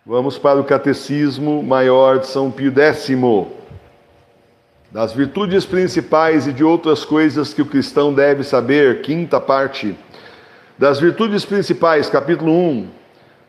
Vamos para o Catecismo Maior de São Pio X. Das virtudes principais e de outras coisas que o cristão deve saber, quinta parte. Das virtudes principais, capítulo 1.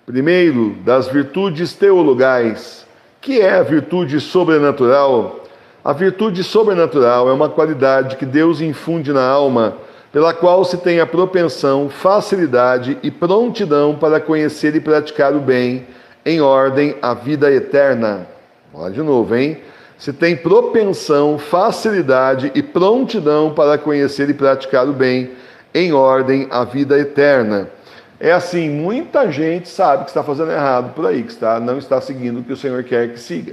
Primeiro, das virtudes teologais. Que é a virtude sobrenatural? A virtude sobrenatural é uma qualidade que Deus infunde na alma, pela qual se tem a propensão, facilidade e prontidão para conhecer e praticar o bem, em ordem à vida eterna. Olha de novo, hein? Se tem propensão, facilidade e prontidão para conhecer e praticar o bem, em ordem à vida eterna. É assim, muita gente sabe que está fazendo errado por aí, que não está seguindo o que o Senhor quer que siga.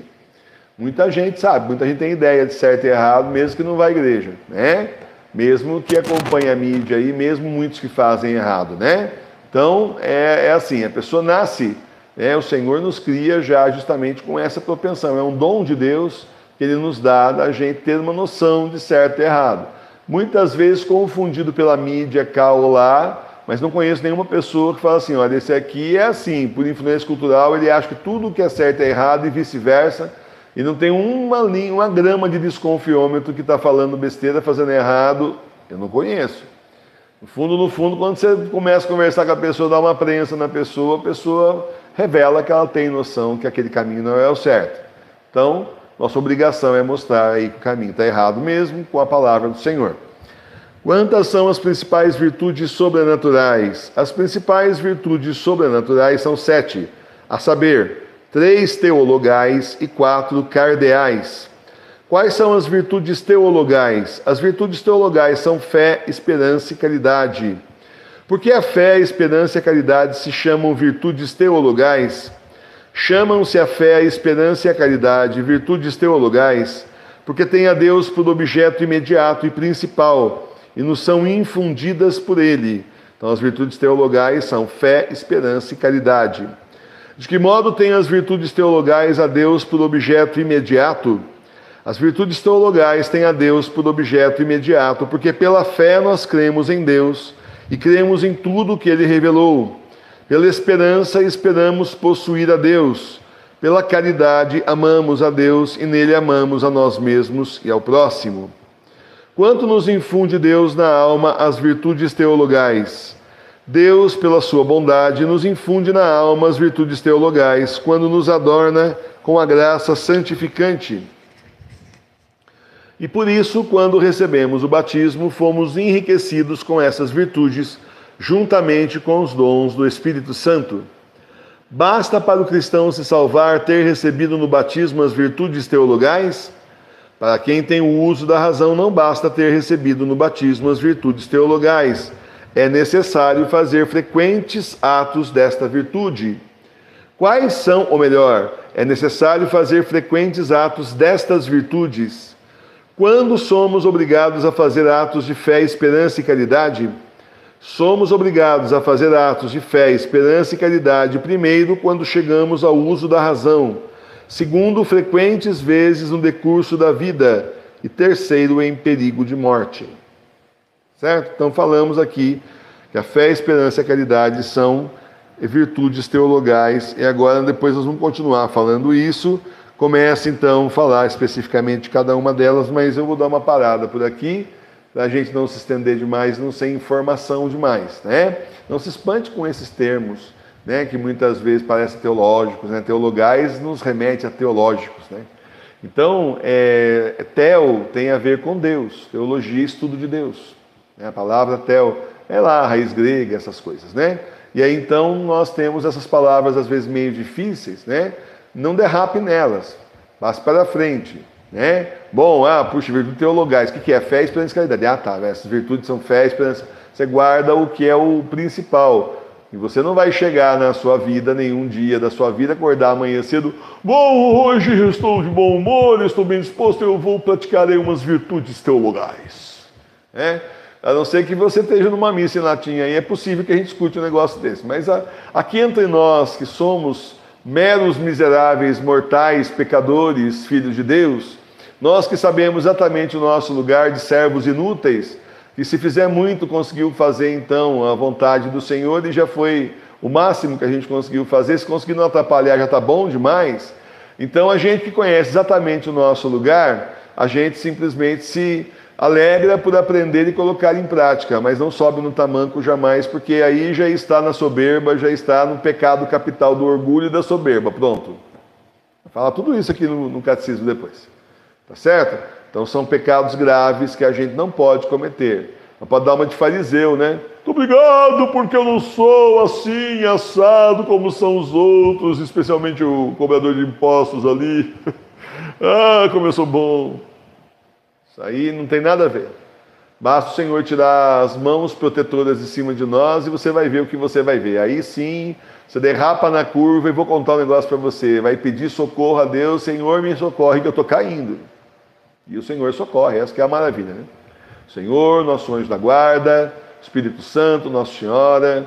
Muita gente sabe, muita gente tem ideia de certo e errado, mesmo que não vá à igreja, né? Mesmo que acompanhe a mídia aí, mesmo muitos que fazem errado, né? Então, é assim, a pessoa nasce, o Senhor nos cria já justamente com essa propensão. É um dom de Deus que Ele nos dá, da gente ter uma noção de certo e errado. Muitas vezes confundido pela mídia cá ou lá, mas não conheço nenhuma pessoa que fala assim, olha, esse aqui é assim, por influência cultural, ele acha que tudo que é certo é errado e vice-versa, e não tem uma grama de desconfiômetro que está falando besteira, fazendo errado. Eu não conheço. No fundo, quando você começa a conversar com a pessoa, dá uma prensa na pessoa, a pessoa revela que ela tem noção que aquele caminho não é o certo. Então, nossa obrigação é mostrar aí que o caminho está errado mesmo, com a palavra do Senhor. Quantas são as principais virtudes sobrenaturais? As principais virtudes sobrenaturais são 7, a saber, 3 teologais e 4 cardeais. Quais são as virtudes teologais? As virtudes teologais são fé, esperança e caridade. Por que a fé, a esperança e a caridade se chamam virtudes teologais? Chamam-se a fé, a esperança e a caridade virtudes teologais porque têm a Deus por objeto imediato e principal e nos são infundidas por Ele. Então as virtudes teologais são fé, esperança e caridade. De que modo têm as virtudes teologais a Deus por objeto imediato? As virtudes teologais têm a Deus por objeto imediato, porque pela fé nós cremos em Deus e cremos em tudo o que Ele revelou. Pela esperança esperamos possuir a Deus. Pela caridade amamos a Deus e nele amamos a nós mesmos e ao próximo. Quanto nos infunde Deus na alma as virtudes teologais? Deus, pela sua bondade, nos infunde na alma as virtudes teologais, quando nos adorna com a graça santificante. E por isso, quando recebemos o batismo, fomos enriquecidos com essas virtudes, juntamente com os dons do Espírito Santo. Basta para o cristão se salvar ter recebido no batismo as virtudes teologais? Para quem tem o uso da razão, não basta ter recebido no batismo as virtudes teologais. É necessário fazer frequentes atos desta virtude. Quais são, ou melhor, é necessário fazer frequentes atos destas virtudes. Quando somos obrigados a fazer atos de fé, esperança e caridade? Somos obrigados a fazer atos de fé, esperança e caridade, primeiro, quando chegamos ao uso da razão, segundo, frequentes vezes no decurso da vida, e terceiro, em perigo de morte. Certo? Então falamos aqui que a fé, a esperança e a caridade são virtudes teologais, e agora depois nós vamos continuar falando isso. Começa então a falar especificamente de cada uma delas, mas eu vou dar uma parada por aqui, para a gente não se estender demais, não ser informação demais, né? Não se espante com esses termos, né, que muitas vezes parecem teológicos, né? Teologais nos remete a teológicos, né? Então, teo tem a ver com Deus, teologia, estudo de Deus. A palavra teo é lá a raiz grega, essas coisas, né? E aí então nós temos essas palavras às vezes meio difíceis, né? Não derrape nelas, passe para frente, né? Bom, virtudes teologais, o que é? Fé, esperança e caridade. Essas virtudes são fé, esperança. Você guarda o que é o principal. E você não vai chegar na sua vida, nenhum dia da sua vida, acordar amanhã cedo, bom, hoje eu estou de bom humor, estou bem disposto, eu vou praticar aí umas virtudes teologais. A não ser que você esteja numa missa em latim, aí é possível que a gente escute um negócio desse. Mas aqui entre nós, que somos meros miseráveis, mortais, pecadores, filhos de Deus, nós que sabemos exatamente o nosso lugar de servos inúteis, que se fizer muito conseguiu fazer então a vontade do Senhor e já foi o máximo que a gente conseguiu fazer, se conseguir não atrapalhar já está bom demais. Então a gente que conhece exatamente o nosso lugar, a gente simplesmente se alegra por aprender e colocar em prática, mas não sobe no tamanco jamais, porque aí já está na soberba, já está no pecado capital do orgulho e da soberba. Pronto. Fala tudo isso aqui no catecismo depois. Tá certo? Então são pecados graves que a gente não pode cometer. Não pode dar uma de fariseu, né? Muito obrigado porque eu não sou assim, assado como são os outros, especialmente o cobrador de impostos ali. Ah, como eu sou bom. Isso aí não tem nada a ver. Basta o Senhor tirar as mãos protetoras de cima de nós e você vai ver o que você vai ver. Aí sim, você derrapa na curva e vou contar um negócio para você. Vai pedir socorro a Deus, Senhor, me socorre que eu estou caindo. E o Senhor socorre, essa que é a maravilha, né? Senhor, nosso anjo da guarda, Espírito Santo, Nossa Senhora,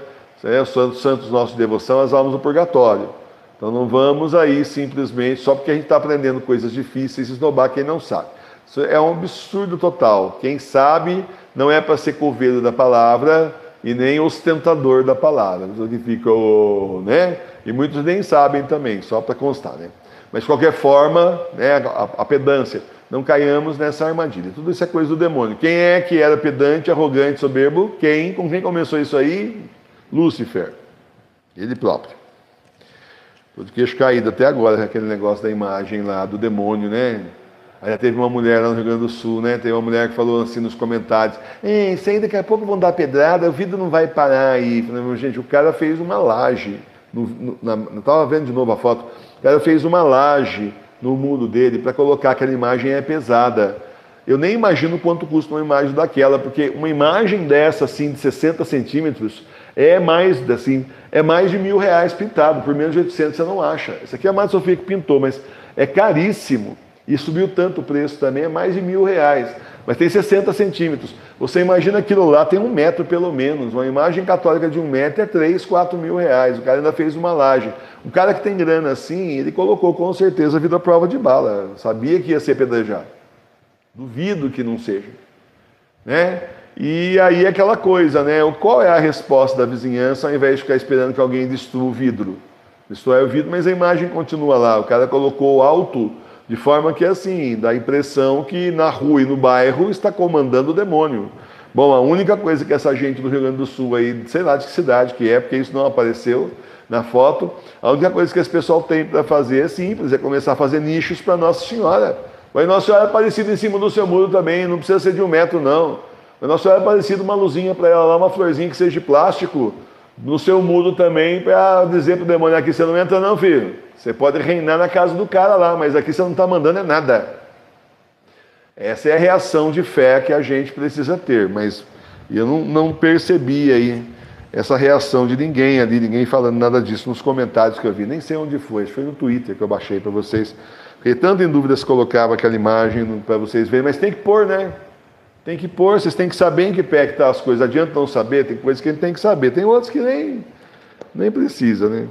os santos nossos de devoção, as almas do purgatório. Então não vamos aí simplesmente, só porque a gente está aprendendo coisas difíceis, esnobar quem não sabe. Isso é um absurdo total. Quem sabe não é para ser coveiro da palavra e nem ostentador da palavra. Que ficam, né? E muitos nem sabem também, só para constar, né? Mas de qualquer forma, né, a pedância, não caiamos nessa armadilha. Tudo isso é coisa do demônio. Quem é que era pedante, arrogante, soberbo? Com quem começou isso aí? Lúcifer. Ele próprio. Tô de queixo caído até agora, aquele negócio da imagem lá do demônio, né? Aí já teve uma mulher lá no Rio Grande do Sul, né? Teve uma mulher que falou assim nos comentários: isso aí daqui a pouco vão dar pedrada, o vidro não vai parar aí. Falei, gente, o cara fez uma laje. Não estava vendo de novo a foto. O cara fez uma laje no muro dele para colocar aquela imagem é pesada. Eu nem imagino quanto custa uma imagem daquela, porque uma imagem dessa, assim, de 60 centímetros, é mais de R$1.000 pintado. Por menos de 800 você não acha. Essa aqui é a Madre Sofia que pintou, mas é caríssimo. E subiu tanto o preço também, é mais de R$1.000. Mas tem 60 centímetros. Você imagina aquilo lá, tem 1 metro pelo menos. Uma imagem católica de 1 metro é R$3.000, R$4.000. O cara ainda fez uma laje. Um cara que tem grana assim, ele colocou com certeza a vida à prova de bala. Sabia que ia ser pedrejado. Duvido que não seja. Né? E aí aquela coisa, né? Qual é a resposta da vizinhança ao invés de ficar esperando que alguém destrua o vidro? Destrói o vidro, mas a imagem continua lá. O cara colocou alto de forma que, assim, dá a impressão que na rua e no bairro está comandando o demônio. Bom, a única coisa que essa gente do Rio Grande do Sul aí, sei lá de que cidade que é, porque isso não apareceu na foto, a única coisa que esse pessoal tem para fazer é simples, é começar a fazer nichos para Nossa Senhora. Mas Nossa Senhora é parecida em cima do seu muro também, não precisa ser de 1 metro, não. Mas Nossa Senhora é parecida uma luzinha para ela lá, uma florzinha que seja de plástico, no seu muro também, para dizer para o demônio: aqui você não entra não, filho. Você pode reinar na casa do cara lá, mas aqui você não está mandando é nada. Essa é a reação de fé que a gente precisa ter, mas eu não percebi aí essa reação de ninguém ali, ninguém falando nada disso nos comentários que eu vi. Nem sei onde foi no Twitter que eu baixei para vocês. Fiquei tanto em dúvida se colocava aquela imagem para vocês verem, mas tem que pôr, né? Tem que pôr, vocês têm que saber em que pé que estão as coisas. Adianta não saber, tem coisas que a gente tem que saber. Tem outras que nem precisa, né?